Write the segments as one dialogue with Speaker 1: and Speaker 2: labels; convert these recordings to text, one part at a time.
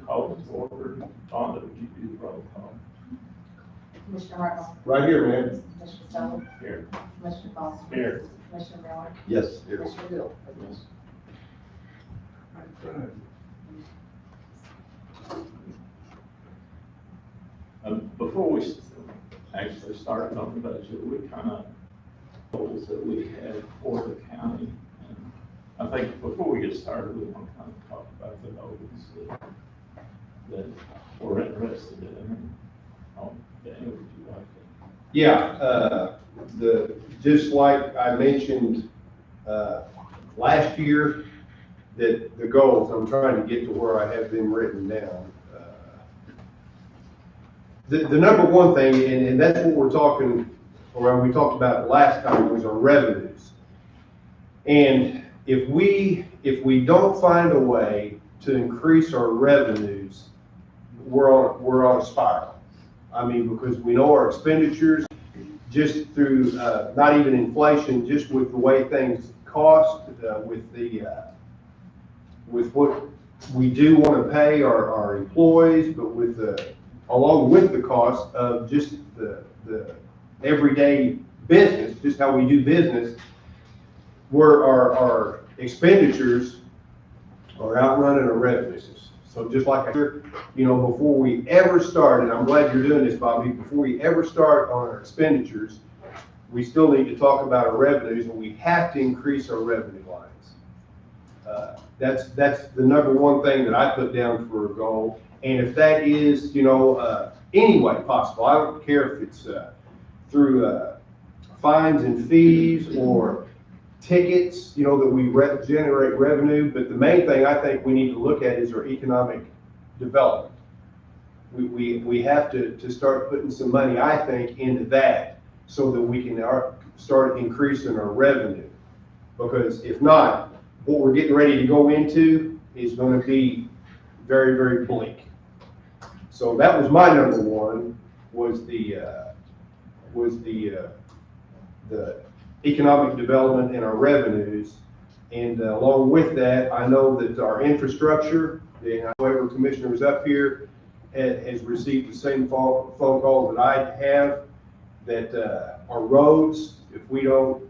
Speaker 1: Call to order. Fonda, would you do the roll call?
Speaker 2: Commissioner Hartnell,
Speaker 3: Right here, man.
Speaker 2: Commissioner Stover,
Speaker 1: Here.
Speaker 2: Commissioner Foster,
Speaker 1: Here.
Speaker 2: Commissioner Miller,
Speaker 3: Yes, here.
Speaker 2: Commissioner Hill.
Speaker 1: Yes. Before we actually started on the budget, we kind of goals that we had for the county. And I think before we get started, we want to kind of talk about the goals that we're interested in. Daniel, would you like to?
Speaker 3: Yeah, just like I mentioned, last year, that the goals, I'm trying to get to where I have them written down. The number one thing, and that's what we're talking, or we talked about last time, was our revenues. And if we don't find a way to increase our revenues, we're on a spiral. I mean, because we know our expenditures, just through, not even inflation, just with the way things cost, with what we do want to pay our employees, but along with the cost of just the everyday business, just how we do business, where our expenditures are outrunning our revenues. So just like before we ever start, and I'm glad you're doing this, Bobby, before we ever start on our expenditures, we still need to talk about our revenues, and we have to increase our revenue lines. That's the number one thing that I put down for a goal. And if that is, any way possible, I don't care if it's through fines and fees or tickets, that we generate revenue. But the main thing I think we need to look at is our economic development. We have to start putting some money, I think, into that so that we can start increasing our revenue. Because if not, what we're getting ready to go into is going to be very, very bleak. So that was my number one, was the economic development and our revenues. And along with that, I know that our infrastructure, and whoever commissioner is up here has received the same phone call that I have, that our roads, if we don't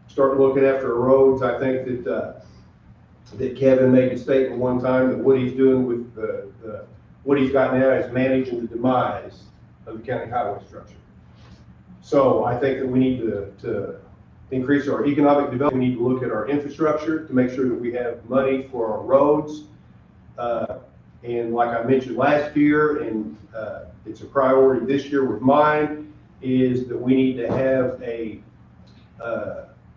Speaker 3: start looking after our roads, I think that Kevin made a statement one time that what he's doing with what he's got now is managing the demise of the county highway structure. So I think that we need to increase our economic development. We need to look at our infrastructure to make sure that we have money for our roads. And like I mentioned last year, and it's a priority this year with mine, is that we need to have a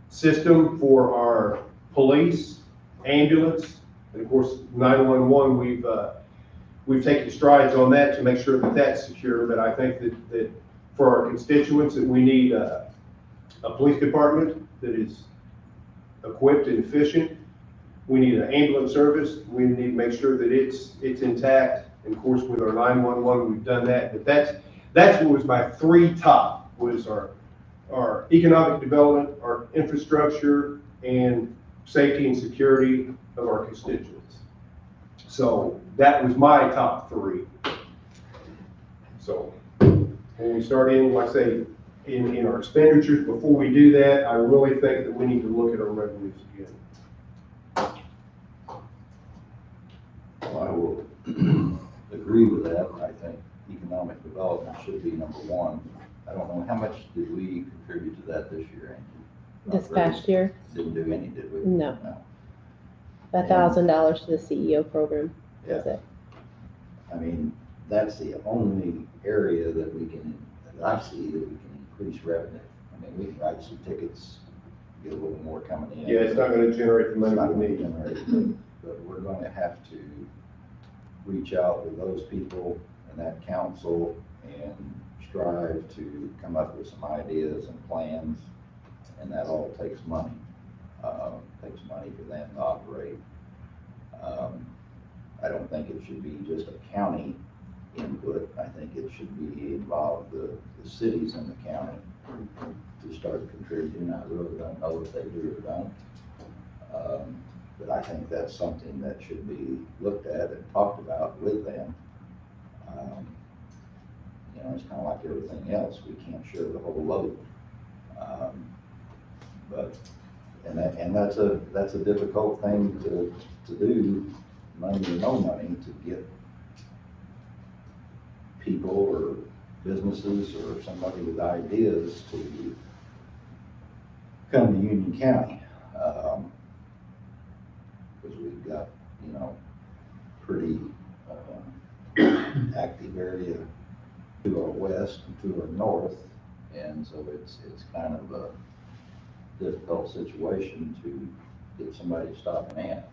Speaker 3: system for our police, ambulance, and of course 911. We've taken strides on that to make sure that that's secure. But I think that for our constituents, that we need a police department that is equipped and efficient. We need an ambulance service. We need to make sure that it's intact. And of course, with our 911, we've done that. But that's what was my three top, was our economic development, our infrastructure, and safety and security of our constituents. So that was my top three. So when we start in, like I say, in our expenditures, before we do that, I really think that we need to look at our revenues again.
Speaker 4: Well, I will agree with that. I think economic development should be number one. I don't know, how much did we contribute to that this year, Angie?
Speaker 5: This past year?
Speaker 4: Didn't do any, did we?
Speaker 5: No. $1,000 to the CEO program. That's it.
Speaker 4: I mean, that's the only area that I see that we can increase revenue. I mean, we can write some tickets, get a little more coming in.
Speaker 3: Yeah, it's not going to generate the
Speaker 4: It's
Speaker 3: money
Speaker 4: not
Speaker 3: we
Speaker 4: going to
Speaker 3: need.
Speaker 4: generate, but we're going to have to reach out to those people and that council and strive to come up with some ideas and plans, and that all takes money. Takes money for them to operate. I don't think it should be just a county input. I think it should be involve the cities in the county to start contributing. I really don't know if they do or don't. But I think that's something that should be looked at and talked about with them. You know, it's kind of like everything else, we can't share the whole load. But, and that's a difficult thing to do, money or no money, to get people or businesses or somebody with ideas to come to Union County. Because we've got, you know, pretty active area to our west and to our north, and so it's kind of a difficult situation to get somebody to stop an ant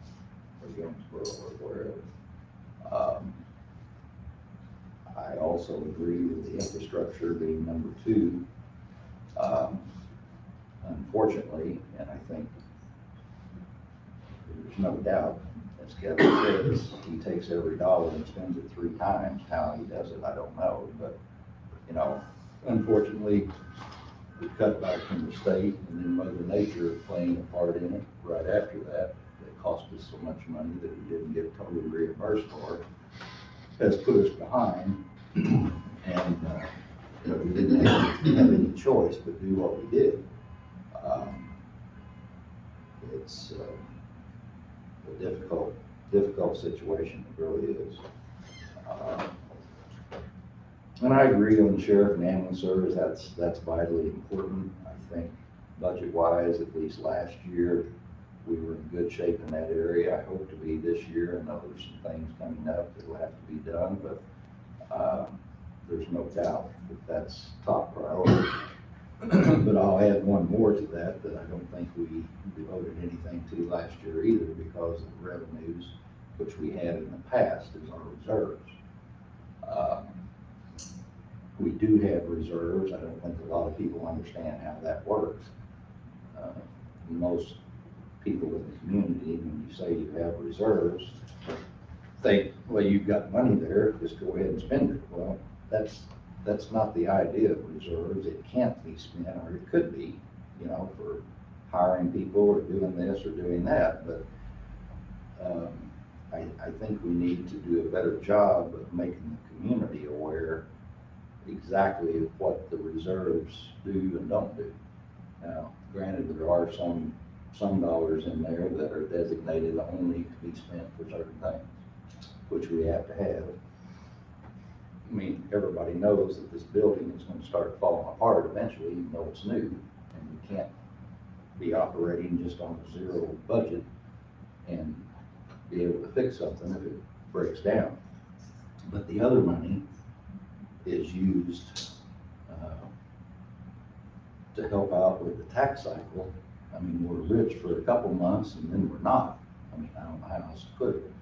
Speaker 4: or Jonesboro or wherever. I also agree with the infrastructure being number 2. Unfortunately, and I think there's no doubt, as Kevin says, he takes every dollar and spends it 3 times. How he does it, I don't know, but, you know, unfortunately, we cut back from the state, and then Mother Nature playing a part in it right after that. It cost us so much money that we didn't get totally reimbursed for, has put us behind, and, you know, we didn't have any choice but do what we did. It's a difficult situation, it really is. And I agree on the sheriff and ambulance service, that's vitally important. I think budget-wise, at least last year, we were in good shape in that area. I hope to be this year. I know there's some things coming up that will have to be done, but there's no doubt that that's top priority. But I'll add one more to that I don't think we devoted anything to last year either, because of the revenues, which we had in the past, is our reserves. We do have reserves. I don't think a lot of people understand how that works. Most people in the community, when you say you have reserves, think, well, you've got money there, just go ahead and spend it. Well, that's not the idea of reserves. It can't be spent, or it could be, you know, for hiring people or doing this or doing that. But I think we need to do a better job of making the community aware exactly what the reserves do and don't do. Now, granted, there are some dollars in there that are designated only to be spent for certain things, which we have to have. I mean, everybody knows that this building is going to start falling apart eventually, even though it's new, and we can't be operating just on a 0 budget and be able to fix something if it breaks down. But the other money is used to help out with the tax cycle. I mean, we're rich for a couple months and then we're not. I mean, I don't know how else to put it.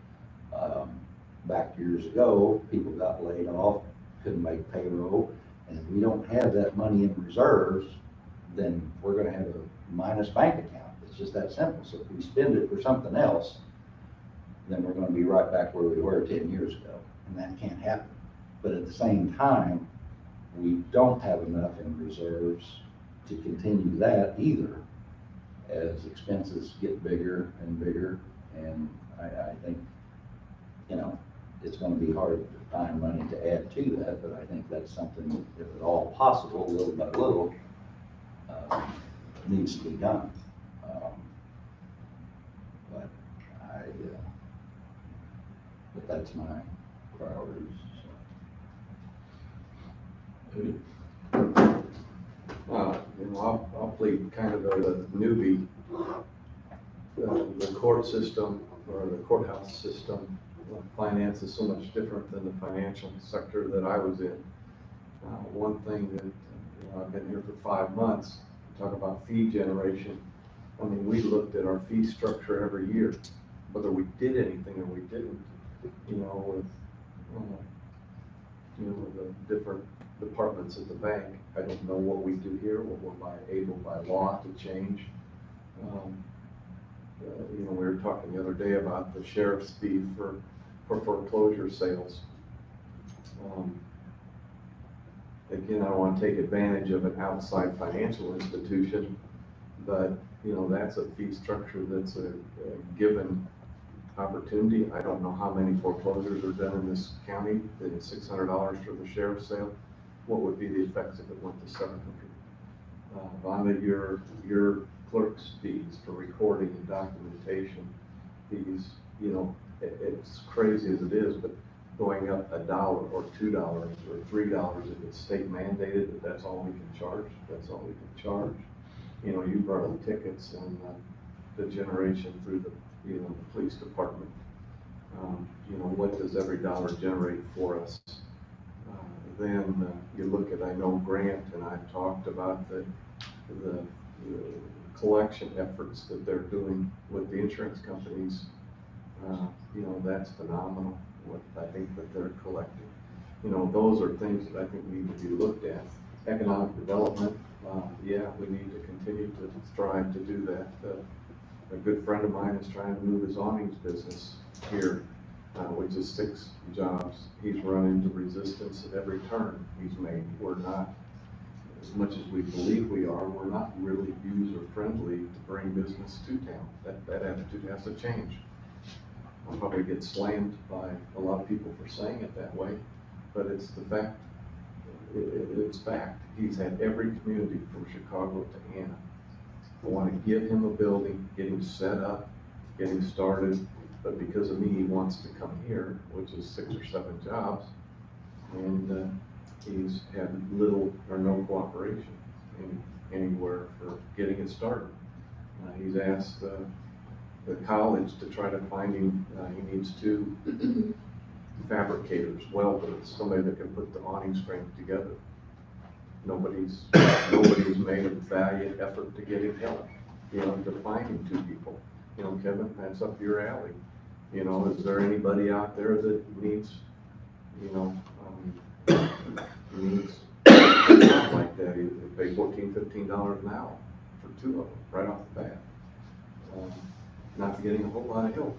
Speaker 4: Back years ago, people got laid off, couldn't make payroll, and if we don't have that money in reserves, then we're gonna have a minus bank account. It's just that simple. So if we spend it for something else, then we're gonna be right back where we were 10 years ago, and that can't happen. But at the same time, we don't have enough in reserves to continue that either, as expenses get bigger and bigger. And I think, you know, it's going to be hard to find money to add to that, but I think that's something, if at all possible, little by little, needs to be done. But that's my priorities.
Speaker 6: You know, I'll plead kind of as a newbie. The court system or the courthouse system, finance is so much different than the financial sector that I was in. One thing that, you know, I've been here for 5 months, talk about fee generation. I mean, we looked at our fee structure every year, whether we did anything or we didn't, you know, with the different departments at the bank. I don't know what we do here, what we're able by law to change. You know, we were talking the other day about the sheriff's fee for foreclosure sales. Again, I don't want to take advantage of an outside financial institution, but you know, that's a fee structure that's a given opportunity. I don't know how many foreclosures are done in this county, that it's $600 for the sheriff's sale. What would be the effects if it went to 700? Vonda, your clerk's fees for recording and documentation fees, you know, it's crazy as it is, but going up $1 or $2 or $3, if it's state mandated that that's all we can charge, that's all we can charge. You know, you brought up tickets and the generation through the, you know, the police department. You know, what does every dollar generate for us? Then you look at, I know Grant and I've talked about the collection efforts that they're doing with the insurance companies. You know, that's phenomenal, what I think that they're collecting. You know, those are things that I think need to be looked at. Economic development, yeah, we need to continue to strive to do that. A good friend of mine is trying to move his awnings business here, which is 6 jobs. He's run into resistance at every turn he's made. We're not, as much as we believe we are, we're not really user friendly to bring business to town. That attitude has to change. I'll probably get slammed by a lot of people for saying it that way, but it's the fact. It's fact. He's had every community from Chicago to Anna. I want to give him a building, get him set up, get him started, but because of me, he wants to come here, which is 6 or 7 jobs, and he's had little or no cooperation anywhere for getting it started. He's asked the college to try to find him, he needs 2 fabricators, welders, somebody that can put the awning strength together. Nobody's made a valiant effort to get him help, you know, to find him 2 people. You know, Kevin, that's up your alley. You know, is there anybody out there that needs, you know, needs something like that? You pay $14, $15 an hour for 2 of them right off the bat. Not getting a whole lot of help.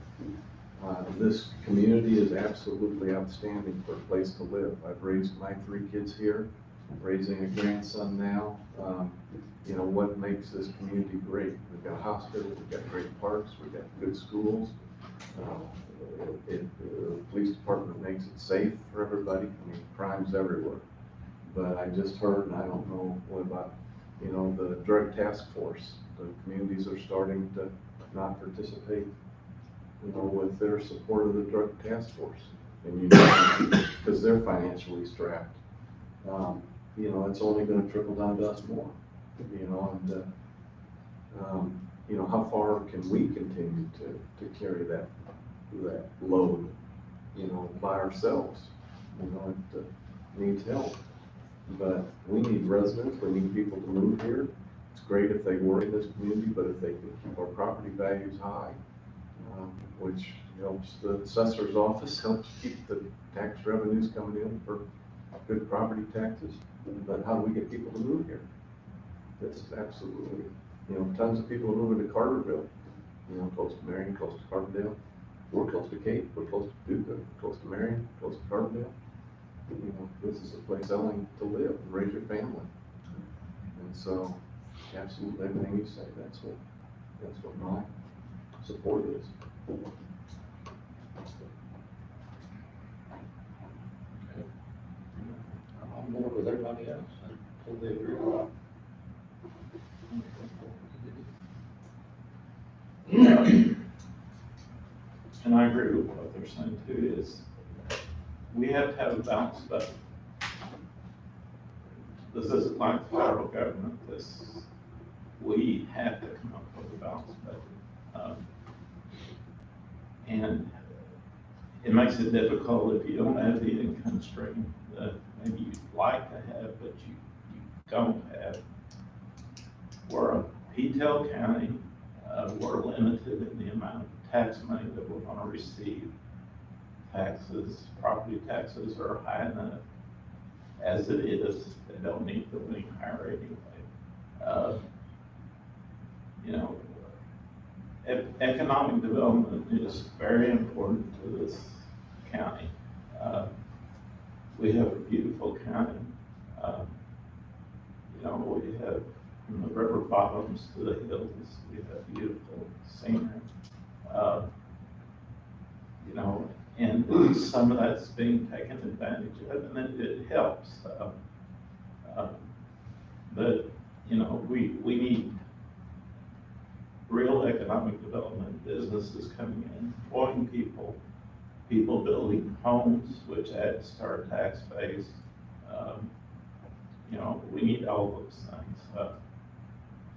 Speaker 6: This community is absolutely outstanding for a place to live. I've raised my 3 kids here, raising a grandson now. You know, what makes this community great? We've got a hospital, we've got great parks, we've got good schools. The police department makes it safe for everybody. I mean, crime's everywhere. But I just heard, and I don't know what about, you know, the drug task force. The communities are starting to not participate, you know, with their support of the drug task force. And you know, because they're financially strapped. You know, it's only going to trickle down to us more. You know, and you know, how far can we continue to carry that load, you know, by ourselves? You know, it needs help. But we need residents, we need people to move here. It's great if they work in this community, but if they can keep our property values high, which helps the assessor's office, helps keep the tax revenues coming in for good property taxes. But how do we get people to move here? This is absolutely, you know, tons of people are moving to Carterville, you know, close to Marion, close to Carbondale. We're close to Cape, we're close to Paducah, close to Marion, close to Carbondale. You know, this is a place I like to live and raise your family. And so, absolutely everything you say, that's what my support is.
Speaker 1: I'm more with everybody else. I totally agree. And I agree with what they're saying too, is we have to have a balanced budget. This isn't like the federal government, we have to come up with a balanced budget. And it makes it difficult if you don't have the income stream that maybe you'd like to have, but you don't have. We're a P-tail county, we're limited in the amount of tax money that we're gonna receive. Taxes, property taxes are high enough as it is, they don't need to be higher anyway. You know, economic development is very important to this county. We have a beautiful county. You know, we have from the river bottoms to the hills. We have beautiful scenery. Uh, You know, and some of that's being taken advantage of, and it helps. But, you know, we need real economic development, businesses coming in, employing people, people building homes, which adds to our tax base. You know, we need all those things.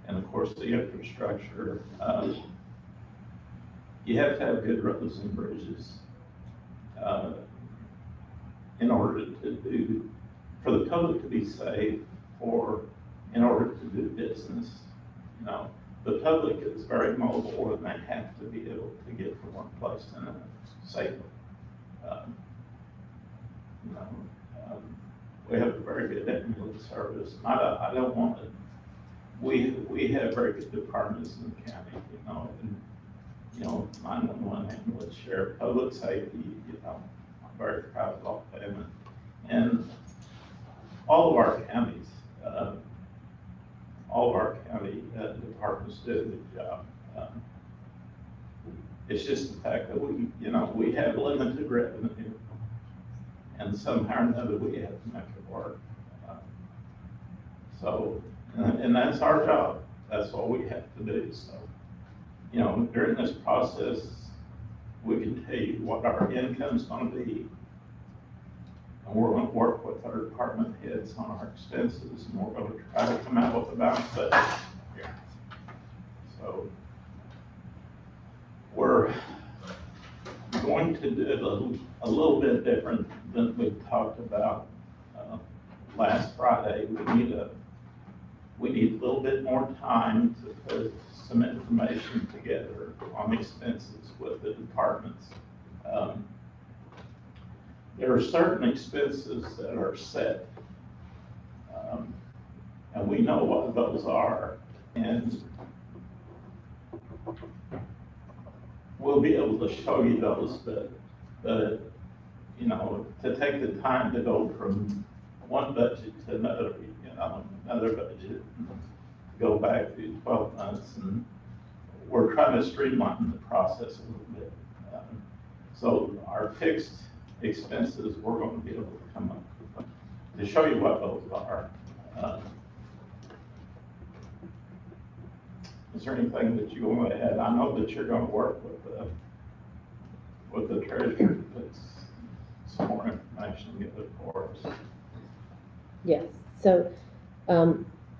Speaker 1: And of course, the infrastructure, you have to have good roads and bridges in order to do, for the public to be safe, or in order to do business. You know, the public is very mobile, and they have to be able to get from one place to another safely. You know, we have a very good ambulance service. I don't want to, we have very good departments in the county, you know, and, you know, 911 ambulance, sheriff, public safety, you know, I'm very proud of all of them. And all of our counties, departments do a good job. It's just the fact that we, you know, we have limited revenue, and somehow or another we have to make it work. So, and that's our job. That's what we have to do. So, you know, during this process, we can tell you what our income's going to be, and we're going to work with our department heads on our expenses, and we're going to try to come out with a balanced budget here. So, we're going to do it a little bit different than we talked about last Friday. We need a little bit more time to put some information together on expenses with the departments. There are certain expenses that are set, and we know what those are, and we'll be able to show you those, but you know, to take the time to go from one budget to another, you know, another budget, go back to 12 months, and we're trying to streamline the process a little bit. So our fixed expenses, we're going to be able to come up with, to show you what those are. Is there anything that you want to add? I know that you're going to work with the treasurer to put some more information together for us.
Speaker 5: Yes, so,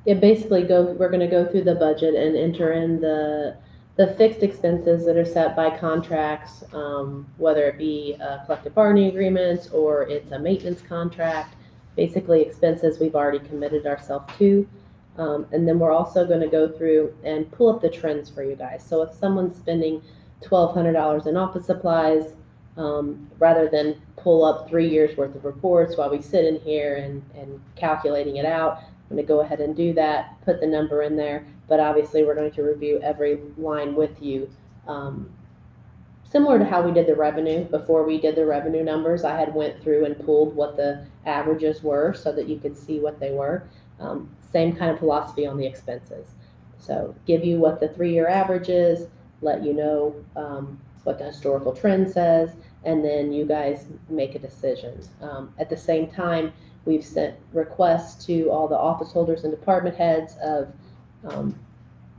Speaker 5: it basically we're gonna go through the budget and enter in the fixed expenses that are set by contracts, whether it be collective bargaining agreements or it's a maintenance contract, basically expenses we've already committed ourselves to. And then we're also gonna go through and pull up the trends for you guys. So if someone's spending $1,200 in office supplies, rather than pull up 3 years worth of reports while we sit in here and calculating it out, I'm gonna go ahead and do that, put the number in there, but obviously we're going to review every line with you. Similar to how we did the revenue, before we did the revenue numbers, I had went through and pulled what the averages were so that you could see what they were. Same kind of philosophy on the expenses. So give you what the 3-year average is, let you know what the historical trend says, and then you guys make a decision. At the same time, we've sent requests to all the office holders and department heads of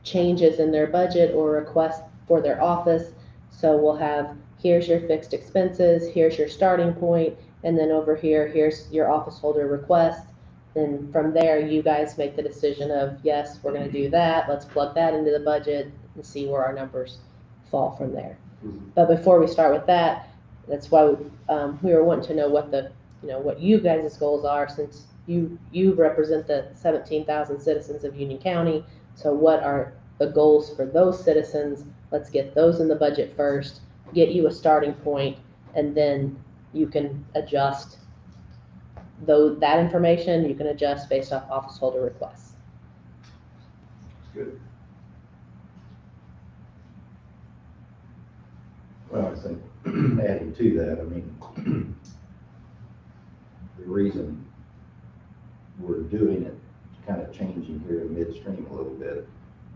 Speaker 5: changes in their budget or requests for their office. So we'll have, here's your fixed expenses, here's your starting point, and then over here, here's your office holder request. Then from there, you guys make the decision of, yes, we're going to do that. Let's plug that into the budget and see where our numbers fall from there. But before we start with that, that's why we were wanting to know what the, you know, what you guys' goals are, since you represent the 17,000 citizens of Union County. So what are the goals for those citizens? Let's get those in the budget first, get you a starting point, and then you can adjust that information. You can adjust based off office holder requests.
Speaker 3: Good.
Speaker 4: Well, I think adding to that, I mean, the reason we're doing it kind of changing here in midstream a little bit,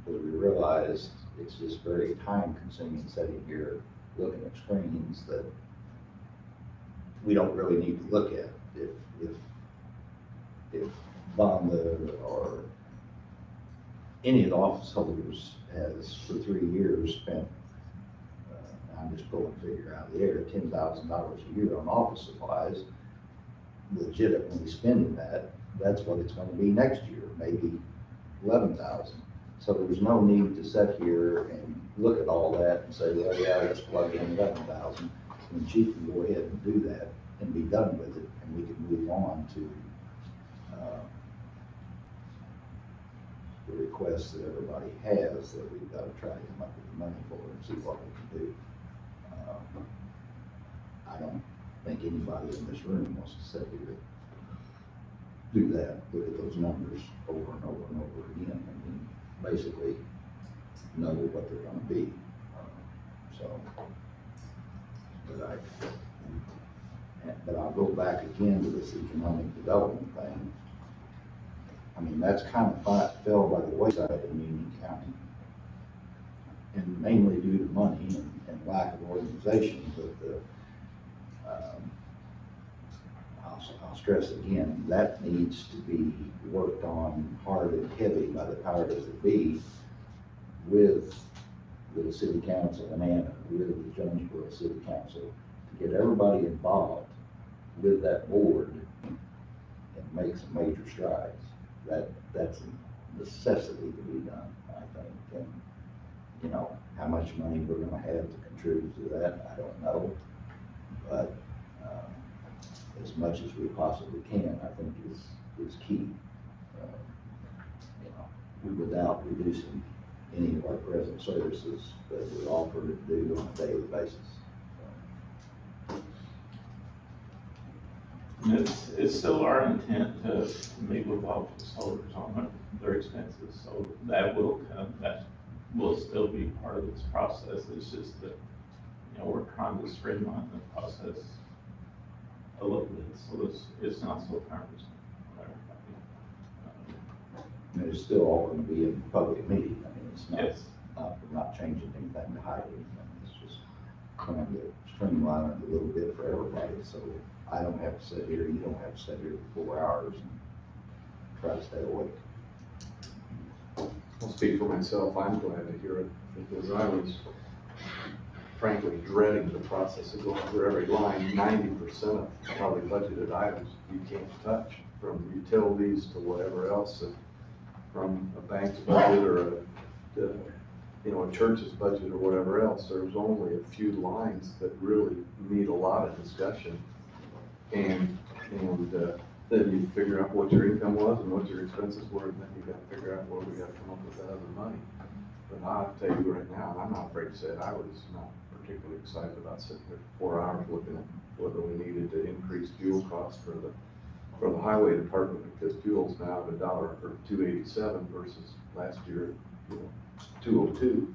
Speaker 4: because we realized it's just very time consuming sitting here looking at screens that we don't really need to look at. If Vonda or any of the office holders has for 3 years spent, I'm just pulling a figure out of the air, $10,000 a year on office supplies, legitimately spending that, that's what it's gonna be next year, maybe 11,000. So there's no need to sit here and look at all that and say, well, yeah, let's plug in 11,000. And the chief can go ahead and do that and be done with it, and we can move on to the requests that everybody has that we've got to try to come up with the money for and see what we can do. I don't think anybody in this room wants to sit here, do that, look at those numbers over and over and over again, and basically know what they're gonna be. But I'll go back again to this economic development thing. I mean, that's kind of fell by the wayside in Union County. And mainly due to money and lack of organization, but I'll stress again, that needs to be worked on hard and heavy by the powers that be with the city council in Anna, with the Jonesboro City Council, to get everybody involved with that board and make some major strides. That's a necessity to be done, I think. And, you know, how much money we're gonna have to contribute to that, I don't know. But as much as we possibly can, I think is key. You know, without reducing any of our present services that we offer to do on a daily basis.
Speaker 1: And it's still our intent to meet with office holders on their expenses, so that will still be part of this process. It's just that, you know, we're trying to streamline the process a little bit, so it's not so cumbersome for everybody.
Speaker 4: And it's still all gonna be in public meeting. I mean, it's not,
Speaker 1: Yes.
Speaker 4: we're not changing anything to hide anything. It's just trying to streamline it a little bit for everybody, so I don't have to sit here, you don't have to sit here for 4 hours and try to stay awake.
Speaker 6: I'll speak for myself, I'm glad to hear it, because I was frankly dreading the process of going through every line. 90% of probably budgeted items you can't touch, from utilities to whatever else, and from a bank's budget or a church's budget or whatever else. There's only a few lines that really need a lot of discussion. And then you figure out what your income was and what your expenses were, and then you gotta figure out where we gotta come up with that other money. But I'll tell you right now, and I'm not afraid to say it, I was not particularly excited about sitting here for 4 hours looking at whether we needed to increase fuel costs for the highway department, because fuel's now at $1 or $2.87 versus last year, $2.02.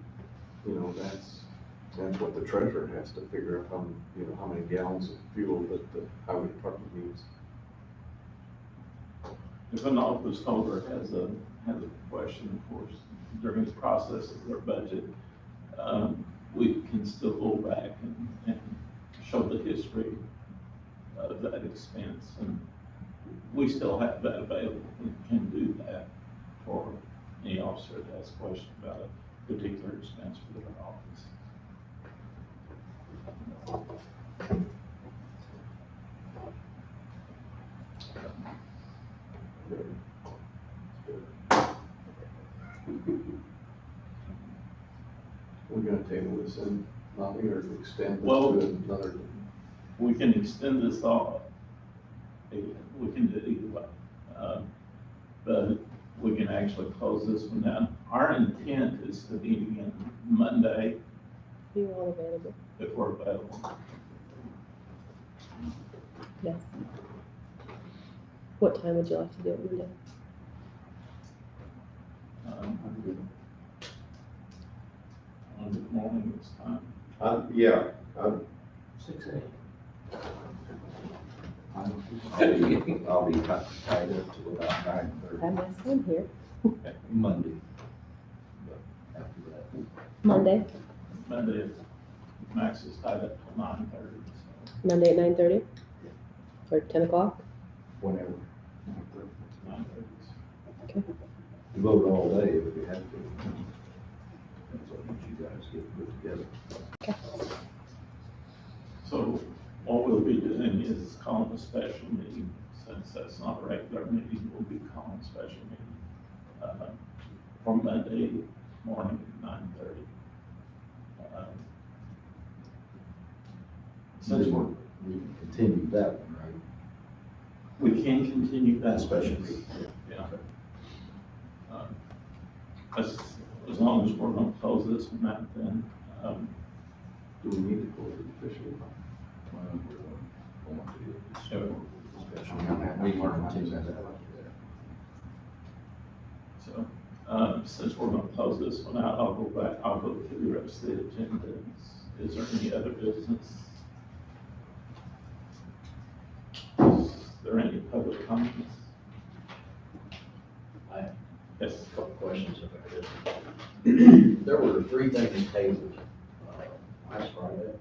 Speaker 6: That's what the treasurer has to figure out, how many gallons of fuel that the highway department needs.
Speaker 1: If an office holder has a question, of course, during the process of their budget, we can still go back and show the history of that expense, and we still have that available. We can do that for any officer that has a question about a particular expense for their office.
Speaker 6: We're gonna table this in, Bobby, or extend this
Speaker 1: Well,
Speaker 6: to another.
Speaker 1: We can extend this off. We can do it either way. But we can actually close this one down. Our intent is to meet again Monday
Speaker 5: You all available?
Speaker 1: if we're available.
Speaker 5: Yes. What time would you like to do it Monday?
Speaker 1: On the morning this time.
Speaker 3: Yeah,
Speaker 4: 6 a.m. I'll be tied up to about
Speaker 5: I
Speaker 4: 9:30
Speaker 5: have my son here.
Speaker 4: Monday. But after that,
Speaker 5: Monday,
Speaker 1: Monday, Max is tied up till 9:30, so
Speaker 5: Monday at 9:30? Or 10 o'clock?
Speaker 4: whenever.
Speaker 1: 9:30.
Speaker 4: You vote all day if you have to. That's what you guys get put together.
Speaker 1: So what we'll be doing is calling a special meeting, since that's not a regular meeting, we'll be calling a special meeting, for Monday morning at 9:30. Since
Speaker 4: We can continue that one, right?
Speaker 1: we can continue that
Speaker 4: Special
Speaker 1: meeting.
Speaker 4: meeting.
Speaker 1: Yeah. As long as we're gonna close this one out, then,
Speaker 6: Do we need to close it officially?
Speaker 4: We can continue that.
Speaker 1: so, since we're gonna close this one out, I'll go through the rest of the agenda. Is there any other business? Is there any public comments?
Speaker 7: I have
Speaker 1: Yes.
Speaker 7: a couple questions if I could. There were 3 things tabled last Friday.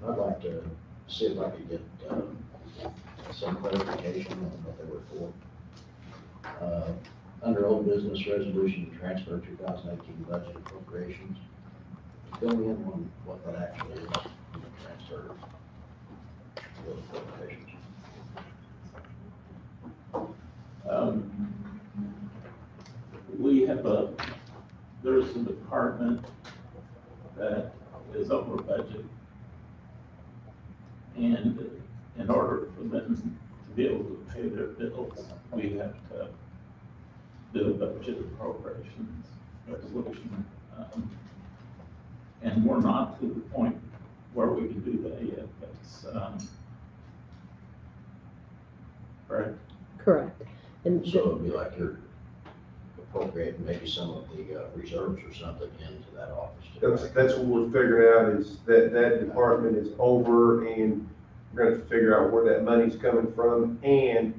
Speaker 7: I'd like to see if I could get some clarification on what they were for. Under old business resolution to transfer 2018 budget appropriations, fill me in on what that actually is, transfer those appropriations.
Speaker 1: We have there's a department that is over budget. And in order for them to be able to pay their bills, we have to do a budget appropriations resolution. And we're not to the point where we can do that yet, that's, correct?
Speaker 5: Correct. And
Speaker 7: So it'd be like you're appropriating maybe some of the reserves or something into that office.
Speaker 3: That's what we're figuring out is that department is over and we're gonna figure out where that money's coming from. And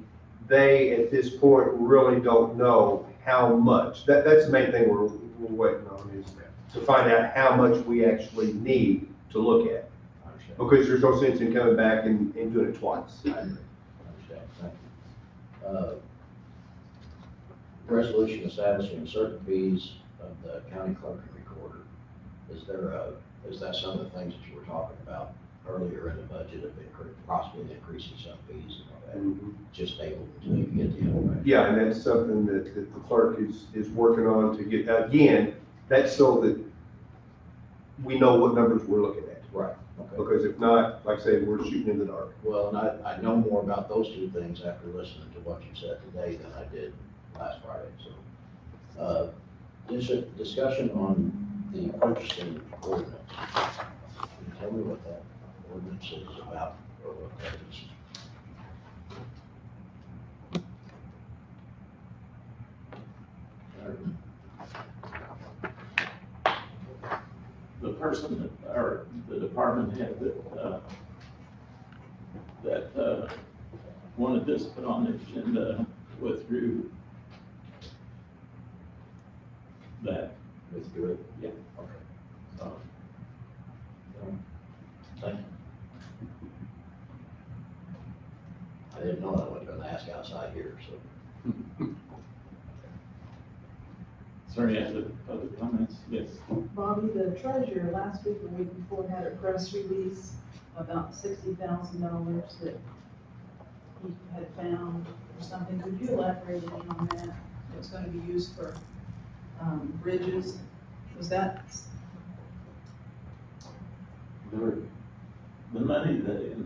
Speaker 3: they, at this point, really don't know how much. That's the main thing we're waiting on is to find out how much we actually need to look at.
Speaker 7: I understand.
Speaker 3: Because there's no sense in coming back and doing it twice.
Speaker 7: I agree. I understand, thank you. Resolution establishing certain fees of the county clerk and recorder. Is that some of the things that you were talking about earlier in the budget of possibly increasing some fees and all that? Just able to get the information?
Speaker 3: Yeah, and that's something that the clerk is working on to get, again, that's so that we know what numbers we're looking at.
Speaker 7: Right, okay.
Speaker 3: Because if not, like I say, we're shooting in the dark.
Speaker 7: Well, and I know more about those 2 things after listening to what you said today than I did last Friday, so. Discussion on the purchasing ordinance. Can you tell me what that ordinance is about, or what that is?
Speaker 1: The person or the department head that wanted this put on the agenda withdrew that.
Speaker 7: Withdrew it?
Speaker 1: Yeah.
Speaker 7: Okay.
Speaker 1: So,
Speaker 7: Thank you. I didn't know I was gonna ask outside here, so.
Speaker 1: sorry, other comments? Yes.
Speaker 8: Bobby, the treasurer last week or week before had a press release about $60,000 that he had found or something. Could you elaborate any on that? It's going to be used for bridges. Was that?
Speaker 1: The money that in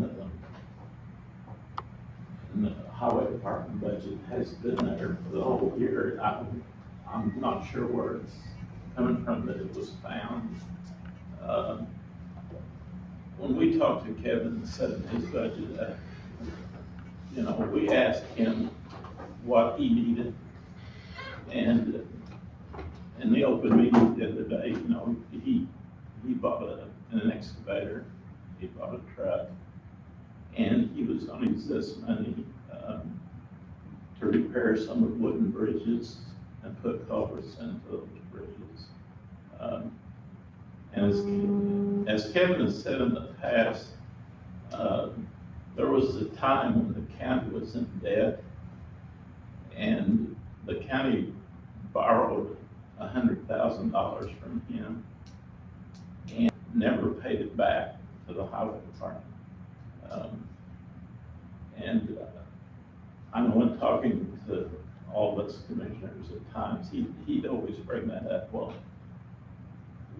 Speaker 1: the highway department budget has been there for the whole year. I'm not sure where it's coming from that it was found. When we talked to Kevin setting his budget up, we asked him what he needed. And in the open meeting the other day, he bought an excavator, he bought a truck, And he was gonna use this money, to repair some of the wooden bridges and put culverts into those bridges. And as Kevin has said in the past, there was a time when the county was in debt, and the county borrowed $100,000 from him and never paid it back to the highway department. I know in talking to all of us commissioners at times, he'd always bring that up. Well,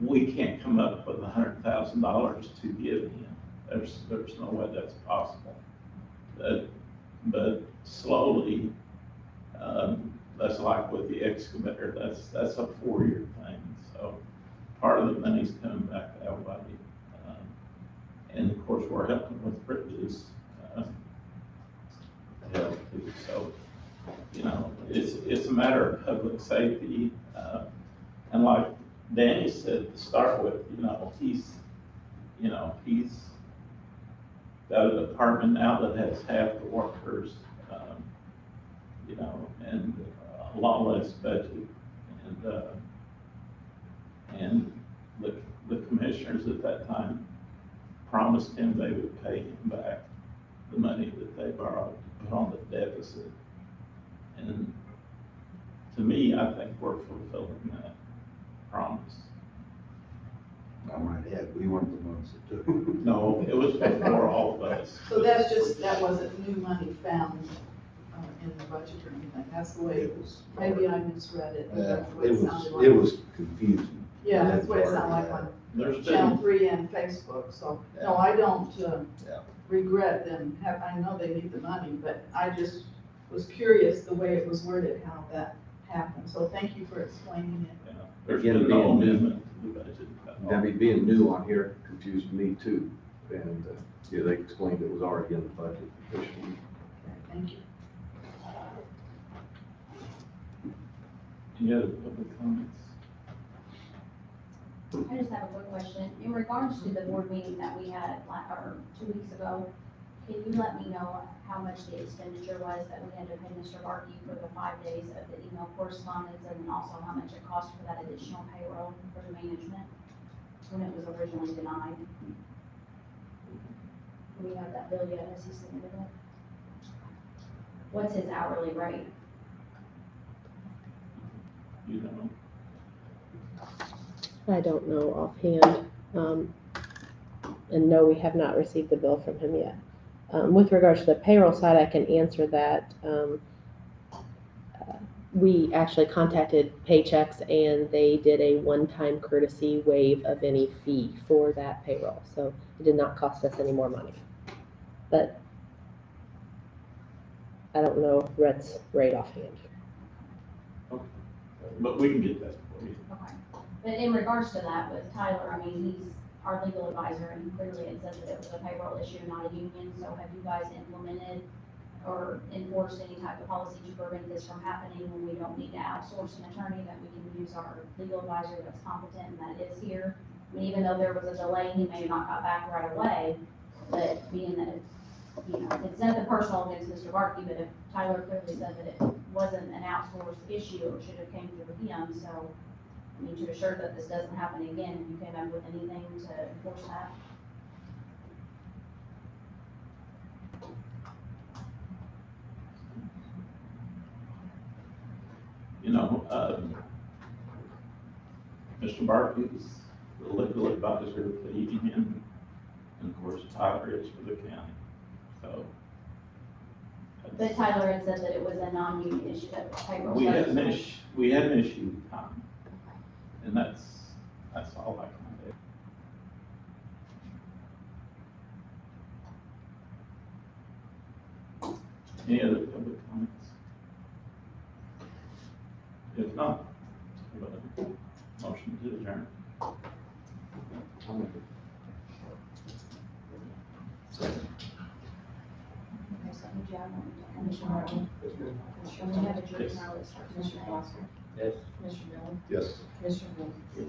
Speaker 1: we can't come up with $100,000 to give him. There's no way that's possible. But slowly, that's like with the excavator, that's a 4-year thing. So part of the money's coming back that way. And of course, we're helping with bridges. So, you know, it's a matter of public safety. And like Danny said to start with, he's got a department now that has half the workers, and a lot less budget. And the commissioners at that time promised him they would pay him back the money that they borrowed to put on the deficit. And to me, I think we're fulfilling that promise.
Speaker 4: I might add, we weren't the ones that took it.
Speaker 1: No, it was before all of us.
Speaker 8: So that wasn't new money found in the budget or anything, that's the way it was, maybe I misread it, but that's the way it sounded like.
Speaker 4: It was confusing.
Speaker 8: Yeah, that's what it sounded like on
Speaker 1: There's
Speaker 8: Channel
Speaker 1: been,
Speaker 8: 3 and Facebook, so, no, I don't
Speaker 4: Yeah.
Speaker 8: regret them, I know they need the money, but I just was curious the way it was worded, how that happened, so thank you for explaining it.
Speaker 1: there's
Speaker 6: Again,
Speaker 1: been no
Speaker 6: being new.
Speaker 1: amendment to the budget at all.
Speaker 6: Debbie, being new on here confused me too. And, yeah, they explained it was already in the budget officially.
Speaker 8: Okay, thank you.
Speaker 1: Any other public comments?
Speaker 2: I just have a quick question. In regards to the board meeting that we had, or 2 weeks ago, can you let me know how much the expenditure was that we had to pay Mr. Barkey for the 5 days of the email correspondence, and then also how much it cost for that additional payroll for the management when it was originally denied? Do we have that bill yet? Has he submitted it? What's his hourly rate?
Speaker 1: You know,
Speaker 5: I don't know offhand. And no, we have not received the bill from him yet. With regards to the payroll side, I can answer that. We actually contacted Paychex and they did a one-time courtesy waive of any fee for that payroll. So it did not cost us any more money. But I don't know Rhett's rate offhand.
Speaker 1: but we can get that for you.
Speaker 2: Okay. But in regards to that with Tyler, I mean, he's our legal advisor, and clearly it says that it was a payroll issue, not a union. So have you guys implemented or enforced any type of policy to prevent this from happening when we don't need to outsource an attorney, that we can use our legal advisor that's competent and that is here? I mean, even though there was a delay, he may have not got back right away, but being that it's, it's nothing personal against Mr. Barkey, but if Tyler clearly said that it wasn't an outsourced issue, it should have came through him. So, I mean, to assure that this doesn't happen again, if you came up with anything to enforce that?
Speaker 1: Mr. Barkley is the legal advisor for the union, and of course Tyler is for the county, so.
Speaker 2: But Tyler had said that it was a non-union issue, that payroll.
Speaker 1: We had an issue with time, and that's all I can do. Any other public comments? If not, motion to adjourn.
Speaker 2: Okay, so who'd you have on? Commissioner Martin? Commissioner, we have a jury now, let's start. Commissioner Foster?
Speaker 7: Yes.
Speaker 2: Commissioner Miller?
Speaker 4: Yes.
Speaker 2: Commissioner Wood?
Speaker 1: Yes.